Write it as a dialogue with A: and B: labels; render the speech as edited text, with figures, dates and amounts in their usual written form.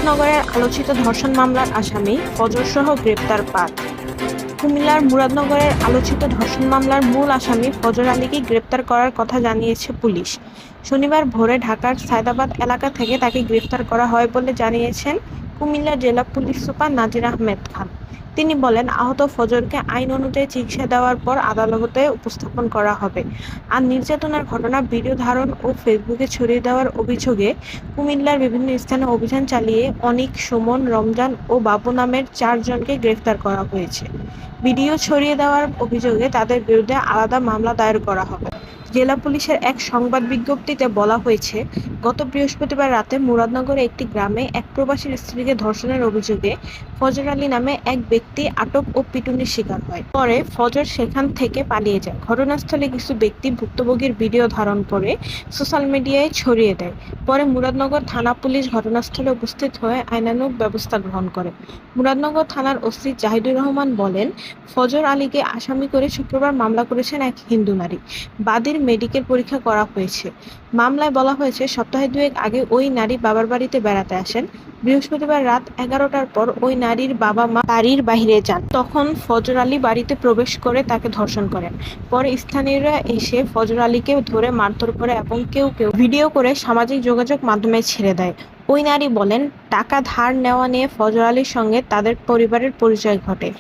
A: মুরাদনগরের আলোচিত ধর্ষণ মামলার আসামি ফজরসহ গ্রেপ্তার ৫। কুমিল্লার মুরাদনগরের আলোচিত ধর্ষণ মামলার মূল আসামি ফজর আলীকে গ্রেপ্তার করার কথা জানিয়েছে পুলিশ। শনিবার ভোরে ঢাকার সায়দাবাদ এলাকা থেকে তাকে গ্রেপ্তার করা হয় বলে জানিয়েছেন কুমিল্লা জেলা পুলিশ সুপার নাজির আহমেদ খান। তিনি বলেন, আহত ফজরকে আইন অনুযায়ী চিকিৎসা দেওয়ার পর আদালতে উপস্থাপন করা হবে। আর নির্যাতনের ঘটনা ভিডিও ধারণ ও ফেসবুকে ছড়িয়ে দেওয়ার অভিযোগে কুমিল্লার বিভিন্ন স্থানে অভিযান চালিয়ে অনিক, সুমন, রমজান ও বাবু নামের ৪ জনকে গ্রেফতার করা হয়েছে। ভিডিও ছড়িয়ে দেওয়ার অভিযোগে তাদের বিরুদ্ধে আলাদা মামলা দায়ের করা হবে। জেলা পুলিশের এক সংবাদ বিজ্ঞপ্তিতে বলা হয়েছে, গত বৃহস্পতিবার রাতে মুরাদনগরে একটি গ্রামে এক প্রবাসীর স্ত্রীকে ধর্ষণের অভিযোগে ফজর আলী নামে এক ব্যক্তি আটক ও পিটুনির শিকার হয়। পরে ফজর সেখান থেকে পালিয়ে যায়। ঘটনাস্থলে কিছু ব্যক্তি ভুক্তভোগীর ভিডিও ধারণ করে সোশ্যাল মিডিয়ায় ছড়িয়ে দেয়। পরে মুরাদনগর থানা পুলিশ ঘটনাস্থলে উপস্থিত হয়ে আইনানুগ ব্যবস্থা গ্রহণ করে। মুরাদনগর থানার ওসি জাহিদুর রহমান বলেন, ফজর আলীকে আসামি করে শুক্রবার মামলা করেছেন এক হিন্দু নারী। বাদীর মেডিকেল পরীক্ষা করা হয়েছে। মামলায় বলা হয়েছে, সপ্তাহে ২ আগে ওই নারী বাবার বাড়িতে বেড়াতে আসেন। বৃহস্পতিবার রাত ১১টার পর ওই নারীর বাবা-মা বাড়ির বাইরে যান। তখন ফজর আলী বাড়িতে প্রবেশ করে তাকে ধর্ষণ করেন। পরে স্থানীয়রা এসে ফজর আলীকে ধরে মারধর করে এবং কেউ কেউ ভিডিও করে সামাজিক যোগাযোগ মাধ্যমে ছেড়ে দেয়। ওই নারী বলেন, টাকা ধার নেওয়া নিয়ে ফজর আলীর সঙ্গে তাদের পরিবারের পরিচয় ঘটে।